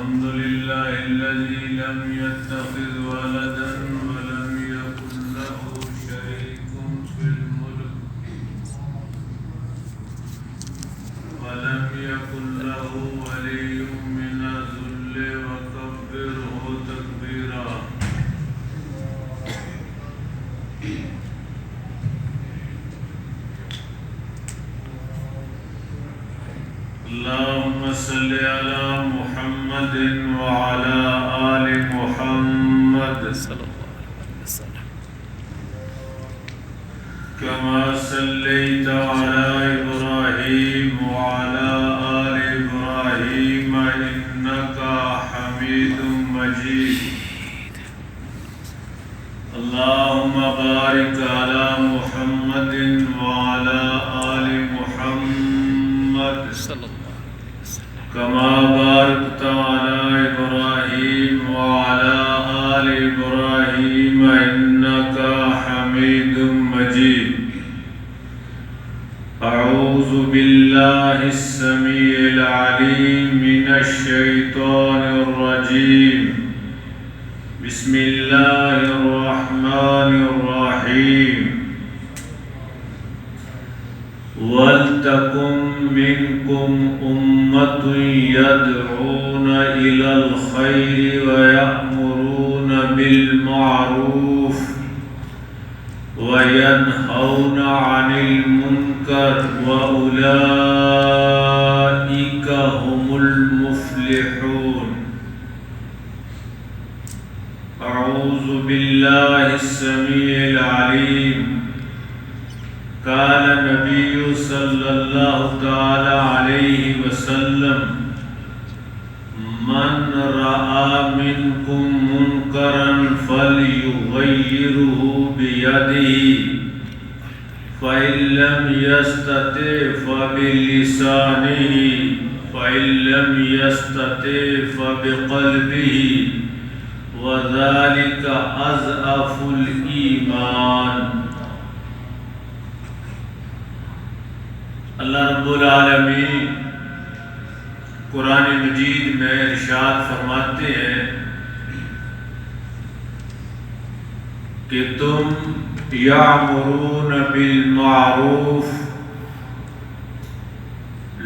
الحمد لله الذي لم يتخذ ولدا ولم يكن له شريك في الملك ولم يكن له ولي من الذل وكبره تكبيرا اللهم صل على محمد وعلى آل محمد صلی اللہ علیہ وسلم كما صليت على إبراهيم وعلى آل إبراهيم إنك حميد مجيد اللهم بارك على محمد وعلى آل محمد صلی اللہ علیہ وسلم كما باركت على إبراهيم وعلى آل إبراهيم إنك حميد مجيد أعوذ بالله السميع العليم من الشيطان الرجيم بسم الله الرحمن الرحيم وَلْتَكُنْ مِنْكُمْ أُمَّةٌ يَدْعُونَ إِلَى الْخَيْرِ وَيَأْمُرُونَ بِالْمَعْرُوفِ وَيَنْهَوْنَ عَنِ الْمُنْكَرِ وَأُولَئِكَ هُمُ الْمُفْلِحُونَ أعوذ بالله السميع العليم قال النبي صلى الله تعالى عليه وسلم من رأى منكم منكرا فليغيره بيده فإن لم يستطع فبلسانه فإن لم يستطع فبقلبه وذلك أضعف الإيمان۔ اللہ رب العالمین قرآن مجید میں ارشاد فرماتے ہیں کہ تم یامرون بالمعروف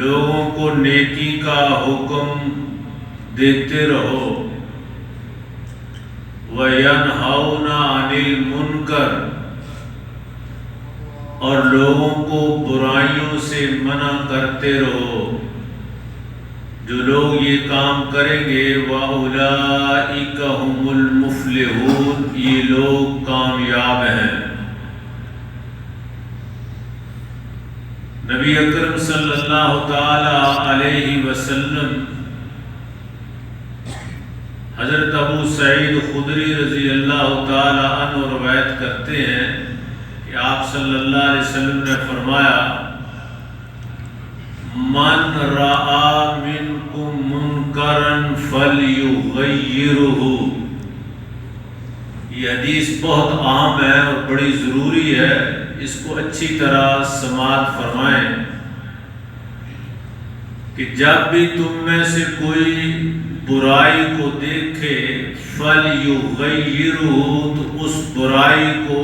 لوگوں کو نیکی کا حکم دیتے رہو وَيَنْهَوْنَ عَنِ الْمُنْكَرِ اور لوگوں کو برائیوں سے منع کرتے رہو۔ جو لوگ یہ کام کریں گے وَأُولَئِكَ هُمُ الْمُفْلِحُونَ یہ لوگ کامیاب ہیں۔ نبی اکرم صلی اللہ تعالی علیہ وسلم حضرت ابو سعید خدری رضی اللہ تعالی عنہ روایت کرتے ہیں کہ آپ صلی اللہ علیہ وسلم نے فرمایا من رأى منکم منکرا فلیغیرہ۔ یہ حدیث بہت عام ہے اور بڑی ضروری ہے، اس کو اچھی طرح سماعت فرمائیں کہ جب بھی تم میں سے کوئی برائی کو دیکھے فلیغیرہ تو اس برائی کو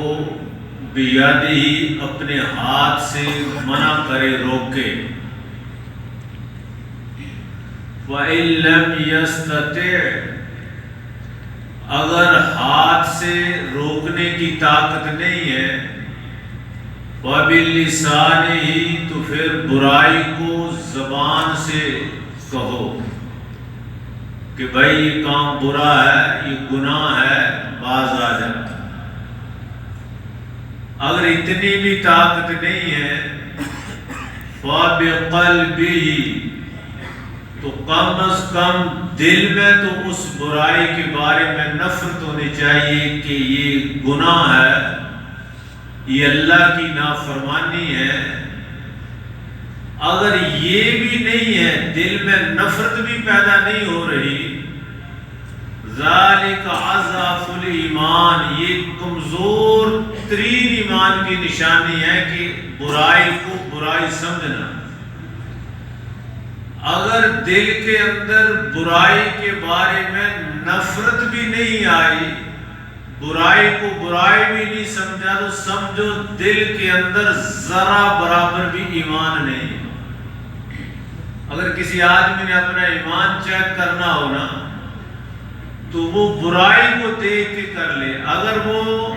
بیادی اپنے ہاتھ سے منع کرے، روکے۔ وَإِن لَمْ يَسْتَطِعْ اگر ہاتھ سے روکنے کی طاقت نہیں ہے وَبِاللِّسَانِهِ تو پھر برائی کو زبان سے کہو کہ بھائی یہ کام برا ہے، یہ گناہ ہے، باز آ جائے۔ اگر اتنی بھی طاقت نہیں ہے فَبِقَلْبِهِ تو کم از کم دل میں تو اس برائی کے بارے میں نفرت ہونی چاہیے کہ یہ گناہ ہے، یہ اللہ کی نافرمانی ہے۔ اگر یہ بھی نہیں ہے، دل میں نفرت بھی پیدا نہیں ہو رہی، ذالک اضعف الایمان یہ کمزور ترین ایمان کی نشانی ہے کہ برائی کو برائی سمجھنا۔ اگر دل کے اندر برائی کے بارے میں نفرت بھی نہیں آئی، برائی کو برائی بھی نہیں سمجھا، تو سمجھو دل کے اندر ذرا برابر بھی ایمان نہیں۔ اگر کسی آدمی نے اپنا ایمان چیک کرنا ہو نا تو وہ برائی کو دیکھ کے کر لے۔ اگر وہ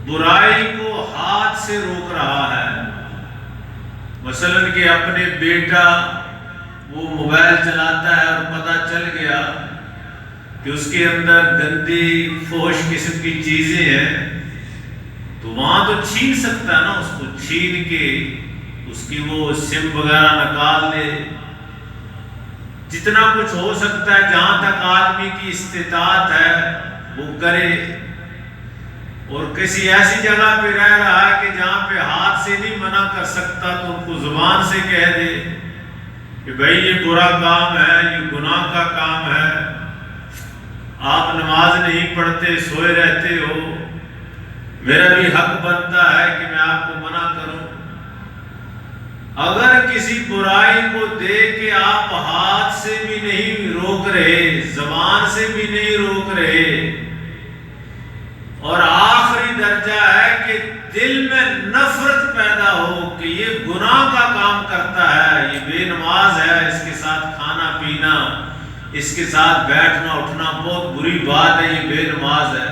برائی کو ہاتھ سے روک رہا ہے، مثلاً کہ اپنے بیٹا وہ موبائل چلاتا ہے اور پتہ چل گیا کہ اس کے اندر گندی فحش قسم کی چیزیں ہیں، تو وہاں تو چھین سکتا ہے نا، اس کو چھین کے اس کی وہ سم وغیرہ نکال دے، جتنا کچھ ہو سکتا ہے جہاں تک آدمی کی استطاعت ہے وہ کرے۔ اور کسی ایسی جگہ پہ رہ رہا ہے کہ جہاں پہ ہاتھ سے نہیں منع کر سکتا تو ان کو زبان سے کہہ دے کہ بھائی یہ برا کام ہے، یہ گناہ کا کام ہے، آپ نماز نہیں پڑھتے، سوئے رہتے ہو، میرا بھی حق بنتا ہے کہ میں آپ کو منع کروں۔ اگر کسی برائی کو دیکھ کے آپ ہاتھ سے بھی نہیں روک رہے، زبان سے بھی نہیں روک رہے، اور آخری درجہ ہے کہ دل میں نفرت پیدا ہو کہ یہ گناہ کا کام کرتا ہے، یہ بے نماز ہے، اس کے ساتھ کھانا پینا، اس کے ساتھ بیٹھنا اٹھنا بہت بری بات ہے، یہ بے نماز ہے،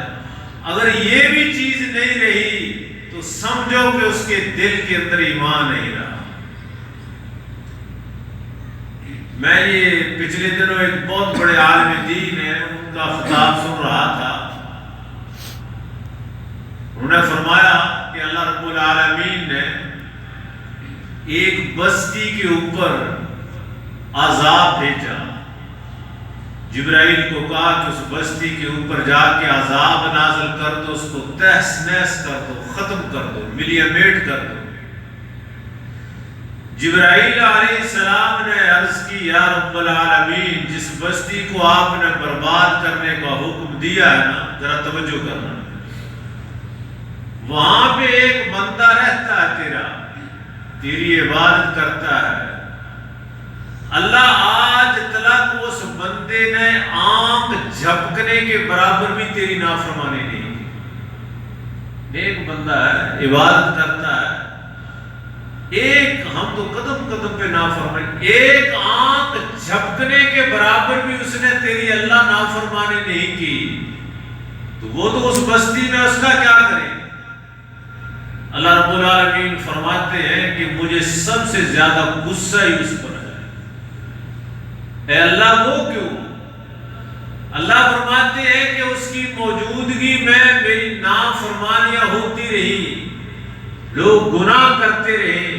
اگر یہ بھی چیز نہیں رہی تو سمجھو کہ اس کے دل کے اندر ایمان نہیں رہا۔ میں یہ پچھلے دنوں ایک بہت بڑے عالم دین ہے، ان کا خطاب سن رہا تھا۔ انہوں نے فرمایا کہ اللہ رب العالمین نے ایک بستی کے اوپر عذاب بھیجا، جبرائیل کو کہا کہ اس بستی کے اوپر جا کے عذاب نازل کر دو، اس کو تہس نہس کر دو، ختم کر دو، ملیمیٹ کر دو۔ جبرائیل علیہ السلام نے عرض کی یا رب العالمین، جس بستی کو آپ نے برباد کرنے کا حکم دیا ہے نا، ذرا توجہ کرنا، وہاں پہ ایک بندہ رہتا ہے تیری عبادت کرتا ہے، اللہ آج تک اس بندے نے آنکھ جھپکنے کے برابر بھی تیری نافرمانی نہیں کی۔ ایک بندہ ہے، عبادت کرتا ہے، ایک ہم تو قدم قدم پہ نافرمانی، ایک آنکھ جھپکنے کے برابر بھی اس نے تیری اللہ نافرمانی نہیں کی، تو وہ تو اس بستی میں اس کا کیا کرے؟ اللہ رب العالمین فرماتے ہیں کہ مجھے سب سے زیادہ غصہ ہی اس پر ہے۔ اے اللہ وہ کیوں؟ اللہ فرماتے ہیں کہ اس کی موجودگی میں میری نافرمانیاں ہوتی رہی، لوگ گناہ کرتے رہے،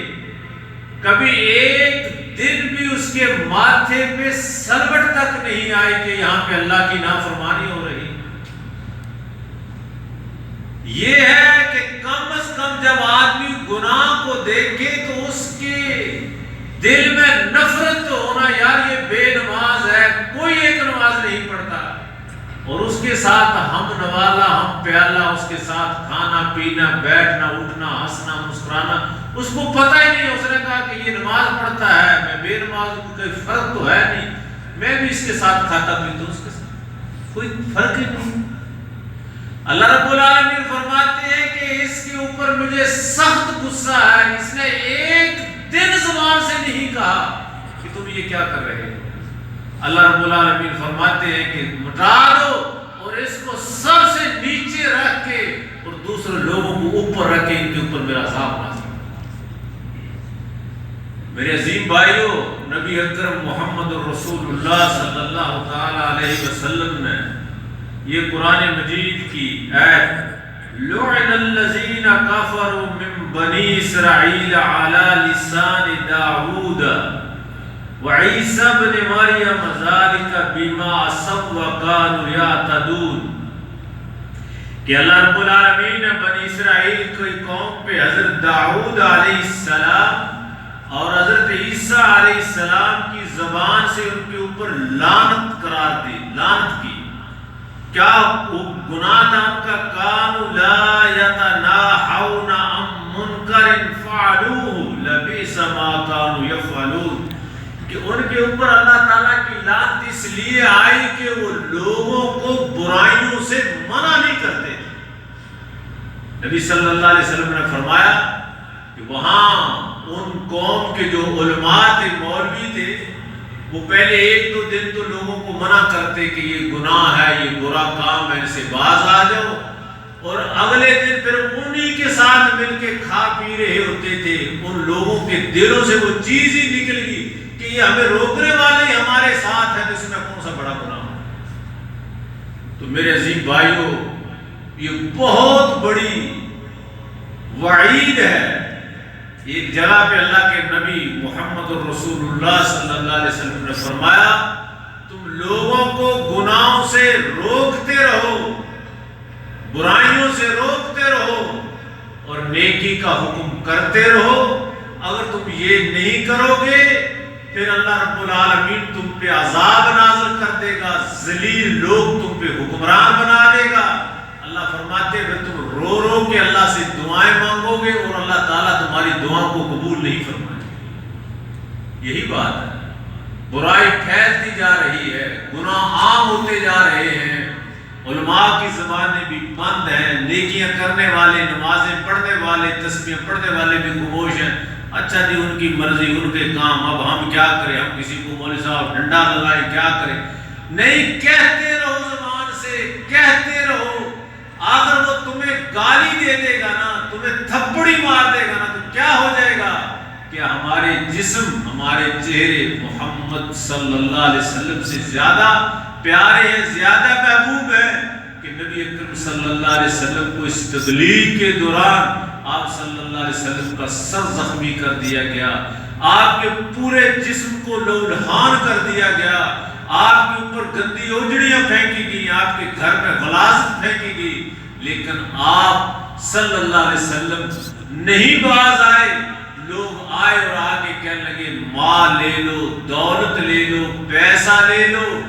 کبھی ایک دن بھی اس کے ماتھے پہ سلوٹ تک نہیں آئی کہ یہاں پہ اللہ کی نافرمانی ہو رہی۔ یہ ہے کہ کم از کم جب آدمی گناہ کو دیکھے تو اس کے دل میں نفرت ہونا، یار یہ بے نماز ہے، کوئی ایک نماز نہیں پڑھتا، اور اس کے ساتھ ہم نوالا ہم پیالہ، اس کے ساتھ کھانا پینا، بیٹھنا اٹھنا، ہنسنا مسکرانا، اس کو پتہ ہی نہیں۔ اس نے کہا کہ یہ نماز پڑھتا ہے، میں بے نماز کو کوئی فرق تو ہے نہیں، میں بھی اس کے ساتھ کھاتا پیتا ہوں، اس کے ساتھ کوئی فرق ہی نہیں۔ اللہ رب العالمین فرماتے ہیں کہ اس کے اوپر مجھے سخت غصہ ہے، اس نے ایک دن زبان سے نہیں کہا کہ تم یہ کیا کر رہے ہو۔ اللہ رب العالمین فرماتے ہیں کہ مٹا دو اور اس کو سب سے نیچے رکھ کے اور دوسرے لوگوں کو اوپر رکھ کے ان کے اوپر میرا عذاب نازل۔ میرے عظیم بھائیوں، نبی اکرم محمد رسول اللہ صلی اللہ تعالی علیہ وسلم نے یہ قرآن مجید کی آیت لعن الذین کفروا من بنی اسرائیل علی لسان داؤد وعیسی ابن مریم ذلک بما عصوا وکانوا یعتدون، کہ اللہ رب العالمین نے بنی اسرائیل کی قوم پہ حضرت داؤد علیہ السلام اور حضرت عیسیٰ علیہ السلام کی زبان سے ان کے اوپر لعنت قرار دی، لعنت کی۔ کیا گناہ تھا ان کا؟ کانوا لا یتناہون عن منکر فعلوہ لبئس ما کانوا یفعلون، کہ ان کے اوپر اللہ تعالیٰ کی لعنت اس لیے آئی کہ وہ لوگوں کو برائیوں سے منع نہیں کرتے تھے۔ نبی صلی اللہ علیہ وسلم نے فرمایا کہ وہاں ان قوم کے جو علماء تھے، مولوی تھے، وہ پہلے 1-2 دن تو لوگوں کو منع کرتے کہ یہ گناہ ہے، یہ برا کام ہے، ان سے باز آ جاؤ، اور اگلے دن پھر انہی کے ساتھ مل کے کھا پی رہے ہوتے تھے۔ ان لوگوں کے دلوں سے وہ چیز ہی نکل گئی کہ یہ ہمیں روکنے والے ہمارے ساتھ ہیں، تو اس میں کون سا بڑا گناہ ہے۔ تو میرے عزیز بھائیوں، یہ بہت بڑی وعید ہے۔ ایک جگہ پہ اللہ کے نبی محمد الرسول اللہ صلی اللہ علیہ وسلم نے فرمایا، تم لوگوں کو گناہوں سے روکتے رہو، برائیوں سے روکتے رہو اور نیکی کا حکم کرتے رہو۔ اگر تم یہ نہیں کرو گے پھر اللہ رب العالمین تم پہ عذاب نازل کر دے گا، ذلیل لوگ تم پہ حکمران بنا دے گا۔ اللہ فرماتے ہیں پھر تم رو رو کے اللہ سے دعائیں مانگو گے اور اللہ تعالیٰ تمہاری دعاؤں کو قبول نہیں فرمائے گا۔ یہی بات ہے، برائی پھیلتی جا رہی ہے، گناہ عام ہوتے جا رہے ہیں، علماء کی زبانیں بھی بند ہیں، نیکیاں کرنے والے، نمازیں پڑھنے والے، تسبیح پڑھنے والے بھی خاموش ہیں۔ اچھا جی، ان کی مرضی، ان کے کام، اب ہم کیا کریں، ہم کسی کو مولوی صاحب ڈنڈا لگائیں، کیا کریں؟ نہیں، کہتے رہو، زبان سے کہتے رہو۔ اگر وہ تمہیں گالی دے دے گا نا، تمہیں تھپڑی مار دے گا نا، تو کیا ہو جائے گا کہ ہمارے جسم، ہمارے چہرے محمد صلی اللہ علیہ وسلم سے زیادہ پیارے ہیں، زیادہ محبوب ہیں کہ نبی اکرم صلی اللہ علیہ وسلم کو اس تبلیغ کے دوران آپ صلی اللہ علیہ وسلم کا سر زخمی کر دیا گیا، آپ کے پورے جسم کو لہولہان کر دیا گیا، آپ کے اوپر گندی اجڑیاں پھینکی گئی، آپ کے گھر میں غلاظت پھینکی گئی، لیکن آپ صلی اللہ علیہ وسلم نہیں باز آئے۔ لوگ آئے اور آگے کہنے لگے مال لے لو، دولت لے لو، پیسہ لے لو،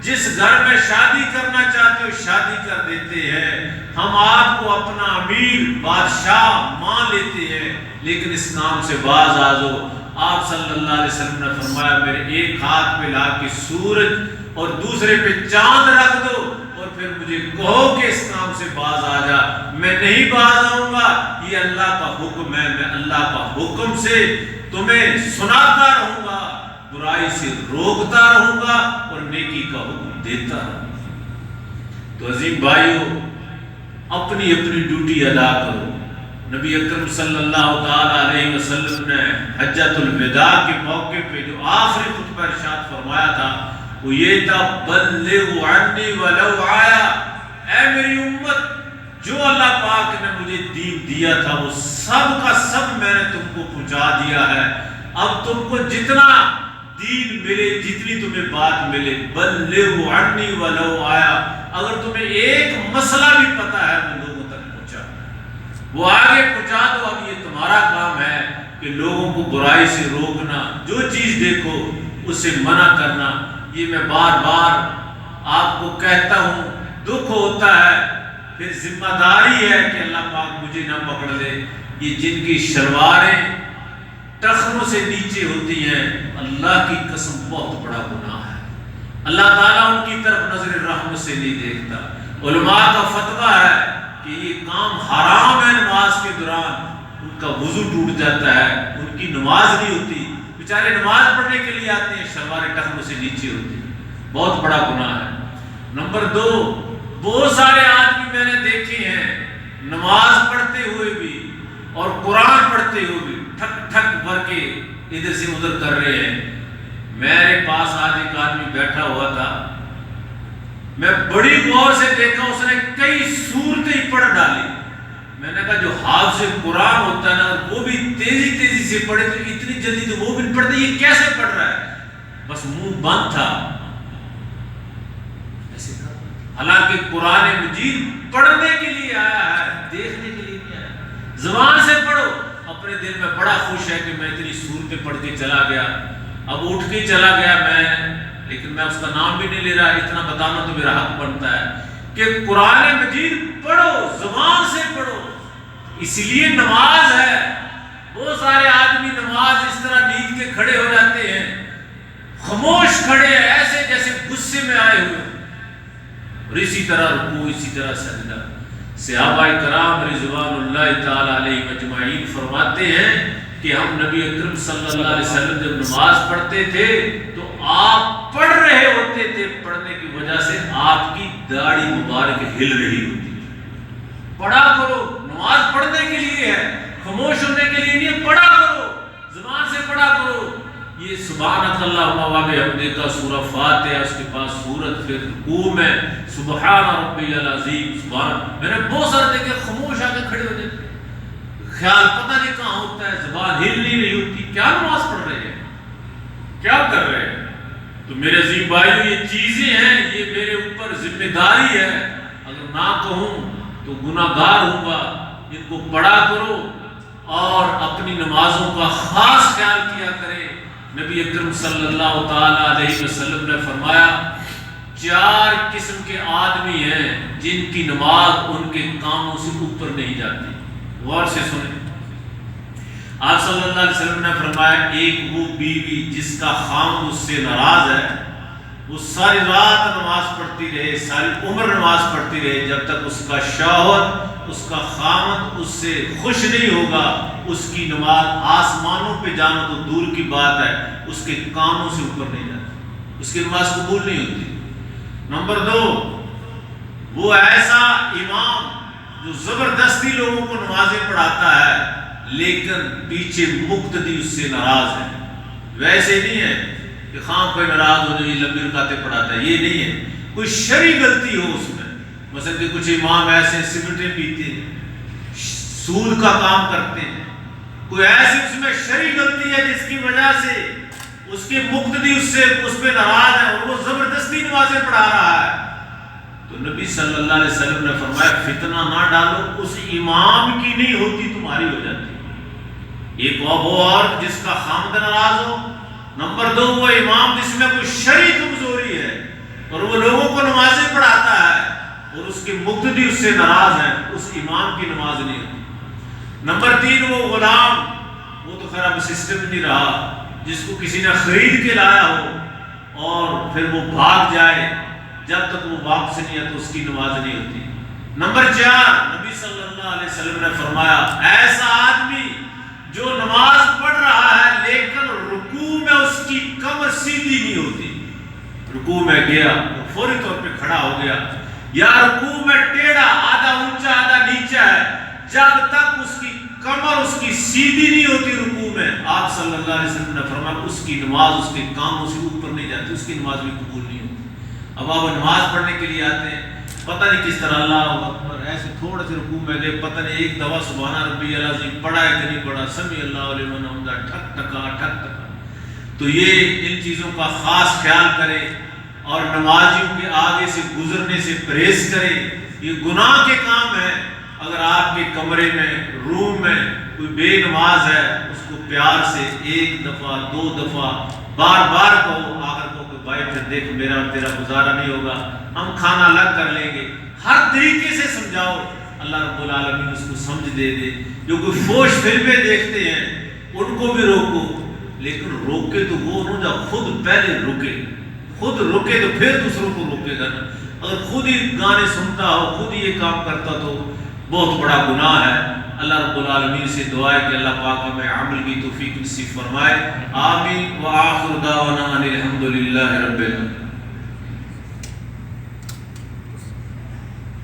جس گھر میں شادی کرنا چاہتے ہو شادی کر دیتے ہیں، ہم آپ کو اپنا امیر بادشاہ مان لیتے ہیں، لیکن اس کام سے باز آ جاؤ۔ آپ صلی اللہ علیہ وسلم نے فرمایا میرے ایک ہاتھ پہ لا کے سورج اور دوسرے پہ چاند رکھ دو اور پھر مجھے کہو کہ اس کام سے باز آ جا، میں نہیں باز آؤں گا، یہ اللہ کا حکم ہے، میں اللہ کا حکم سے تمہیں سناتا رہوں گا، برائی سے روکتا رہوں گا اور نیکی کا حکم دیتا رہوں گا۔ تو عزیز بھائیو، اپنی اپنی ڈیوٹی ادا کرو۔ نبی اکرم صلی اللہ تعالی علیہ وسلم نے حجۃ الوداع کے موقع پہ جو آخری خطبہ ارشاد فرمایا تھا وہ یہ تھا، بلغوا عنی ولو آیا، اے میری امت، جو اللہ پاک نے مجھے دین دیا تھا وہ سب کا سب میں نے تم کو پہنچا دیا ہے، اب تم کو جتنا دین ملے، جتنی تمہیں بات ملے، بلغوا عنی ولو آیا، اگر تمہیں ایک مسئلہ بھی پتا ہے وہ لوگوں تک پہنچا، وہ آگے پہنچا دو۔ اب یہ تمہارا کام ہے کہ لوگوں کو برائی سے روکنا، جو چیز دیکھو اس سے منع کرنا۔ یہ میں بار بار آپ کو کہتا ہوں، دکھ ہوتا ہے، پھر ذمہ داری ہے کہ اللہ پاک مجھے نہ پکڑ لے۔ یہ جن کی شلواریں ٹخنوں سے نیچے ہوتی ہیں، اللہ کی قسم بہت بڑا گناہ ہے، اللہ تعالیٰ ان کی طرف نظر رحمت سے نہیں دیکھتا۔ علماء کا فتویٰ ہے کہ یہ کام حرام ہے، نماز کے دوران ان کا وضو ٹوٹ جاتا ہے، ان کی نماز نہیں ہوتی، بیچارے نماز پڑھنے کے لیے آتے ہیں، شلواریں ٹخنوں سے نیچے ہوتی ہیں، بہت بڑا گناہ ہے۔ نمبر 2، بہت سارے آدمی میں نے دیکھے ہیں نماز پڑھتے ہوئے بھی اور قرآن پڑھتے ہوئے بھی ٹھک ٹھک بھر کے ادھر سے ادھر کر رہے ہیں۔ میرے پاس آج ایک آدمی بیٹھا ہوا تھا، میں بڑی غور سے دیکھا، اس نے کئی سورتیں پڑھ ڈالی۔ میں نے کہا جو حافظ قرآن ہوتا ہے نا وہ بھی تیزی تیزی سے پڑھے تو اتنی جلدی تو وہ بھی نہیں پڑھتے، یہ کیسے پڑھ رہا ہے؟ بس منہ بند تھا، ایسے کر، حالانکہ قرآن مجید پڑھنے کے لیے آیا ہے، دیکھنے کے لیے نہیں آیا۔ زبان سے پڑھو، اپنے دل میں بڑا خوش ہے کہ میں اتنی سورتیں پڑھ کے چلا گیا، اب اٹھ کے چلا گیا میں، لیکن میں اس کا نام بھی نہیں لے رہا، اتنا بتانا تو میرا حق بنتا ہے کہ قرآن مجید پڑھو، زبان سے پڑھو، اس لیے نماز ہے۔ بہت سارے آدمی نماز اس طرح نیند کے کھڑے ہو جاتے ہیں، خاموش کھڑے ہیں ایسے جیسے غصے میں آئے ہوئے، اور اسی طرح رکوع، اسی طرح سجدہ۔ صحابہ کرام رضوان اللہ تعالی علیہ مجمعین فرماتے ہیں کہ ہم نبی اکرم صلی اللہ علیہ وسلم جب نماز پڑھتے تھے تو آپ پڑھ رہے ہوتے تھے، پڑھنے کی وجہ سے آپ کی داڑھی مبارک ہل رہی ہوتی۔ پڑھا کرو، نماز پڑھنے کے لیے ہے، خاموش ہونے کے لیے نہیں، پڑھا کرو، زبان سے پڑھا کرو۔ یہ سبحانک اللہم و بحمدک کا سورہ فاتحہ، اس کے پاس سورت، پھر رکوع میں سبحان ربی العظیم، سبحان۔ میں نے بہت سارے دیکھے خاموش آ کے کھڑے ہو جاتے، خیال پتہ نہیں کہاں ہوتا ہے، زبان ہل نہیں رہی ہوتی، کیا نماز پڑھ رہے ہیں، کیا کر رہے ہیں؟ تو میرے عزیز بھائیو، یہ چیزیں ہیں، یہ میرے اوپر ذمہ داری ہے، اگر نہ کہوں تو گناہ گار ہوں گا۔ ان کو پڑھا کرو اور اپنی نمازوں کا خاص خیال کیا کرے۔ نبی اکرم صلی اللہ تعالی علیہ وسلم نے فرمایا 4 قسم کے آدمی ہیں جن کی نماز ان کے کاموں سے اوپر نہیں جاتی۔ غور سے سنیں، آپ صلی اللہ علیہ وسلم نے فرمایا ایک وہ بیوی جس کا خاوند اس سے ناراض ہے، وہ ساری رات نماز پڑھتی رہے، ساری عمر نماز پڑھتی رہے، جب تک اس کا شوہر، اس کا خاوند اس سے خوش نہیں ہوگا، اس کی نماز آسمانوں پہ جانا تو دور کی بات ہے، اس کے کاموں سے اوپر نہیں جاتی، اس کی نماز قبول نہیں ہوتی۔ نمبر 2، وہ ایسا امام جو زبردستی لوگوں کو نمازیں پڑھاتا ہے لیکن پیچھے مقتدی اس سے ناراض ہے۔ ویسے نہیں ہے کہ خواہ کوئی ناراض ہو جو یہ لمبی رکعتیں پڑھاتا ہے، یہ نہیں ہے، کوئی شرعی غلطی ہو اس میں، مثلا کہ کچھ امام ایسے سگریٹیں پیتے ہیں، سود کا کام کرتے ہیں، کوئی ایسی اس میں شرعی غلطی ہے جس کی وجہ سے اس کے مقتدی اس پہ ناراض ہے اور وہ زبردستی نمازیں پڑھا رہا ہے، تو نبی صلی اللہ علیہ وسلم نے فرمایا فتنہ نہ ڈالو، اس امام کی نہیں ہوتی تمہاری ہو جاتی۔ ایک وہ عورت جس کا خاوند ناراض ہو، نمبر 2 وہ امام جس میں کوئی شرعی کمزوری ہے اور وہ لوگوں کو نمازیں پڑھاتا ہے اور اس کے مقتدی اس سے ناراض ہیں، اس امام کی نماز نہیں ہوتی۔ نمبر 3 وہ غلام، وہ تو خیر اب سسٹم نہیں رہا، جس کو کسی نے خرید کے لایا ہو اور پھر وہ بھاگ جائے، جب تک وہ واپس نہیں ہے تو اس کی نماز نہیں ہوتی۔ نمبر 4 نبی صلی اللہ علیہ وسلم نے فرمایا ایسا آدمی جو نماز پڑھ رہا ہے لیکن رکوع میں اس کی کمر سیدھی نہیں ہوتی، رکوع میں گیا تو فوری طور پہ کھڑا ہو گیا، یا رکوع میں ٹیڑھا، آدھا اونچا آدھا نیچا ہے، جب تک اس کی کمر اس کی سیدھی نہیں ہوتی رکوع میں، آپ صلی اللہ علیہ وسلم نے فرمایا اس کی نماز اس کے کاموں سے اوپر نہیں جاتی، اس کی نماز بھی قبول نہیں ہوتی۔ اب آپ نماز پڑھنے کے لیے آتے ہیں، پتہ نہیں کس طرح اللہ اکبر ایسے تھوڑے سے رکوع میں گئے، پتہ نہیں ایک دفعہ سبحان ربی العظیم پڑھا ہے کہ نہیں پڑھا، سمیع اللہ لمن حمدہ ٹھک ٹکا۔ تو یہ ان چیزوں کا خاص خیال کرے اور نمازیوں کے آگے سے گزرنے سے پرہیز کرے، یہ گناہ کے کام ہے۔ اگر آپ کے کمرے میں، روم میں کوئی بے نماز ہے، اس کو پیار سے 1 دفعہ 2 دفعہ بار بار کہو، آخر کو کہ بھائی پھر دیکھ میرا اور تیرا گزارا نہیں ہوگا، ہم کھانا الگ کر لیں گے، ہر طریقے سے سمجھاؤ، اللہ رب العالمین اس کو سمجھ دے دے۔ جو کوئی فوش فلمیں دیکھتے ہیں ان کو بھی روکو، لیکن روکے تو وہ نہ جو خود پہلے رکے، خود رکے تو پھر دوسروں کو روکے گا نا۔ اگر خود ہی گانے سنتا ہو، خود ہی یہ کام کرتا تو بہت بڑا گناہ ہے۔ اللہ رب العالمین سے دعا ہے کہ اللہ پاک ہمیں عمل کی توفیق نصیب فرمائے۔ آمین۔ وآخر دعوانا ان الحمد للہ رب العالمین۔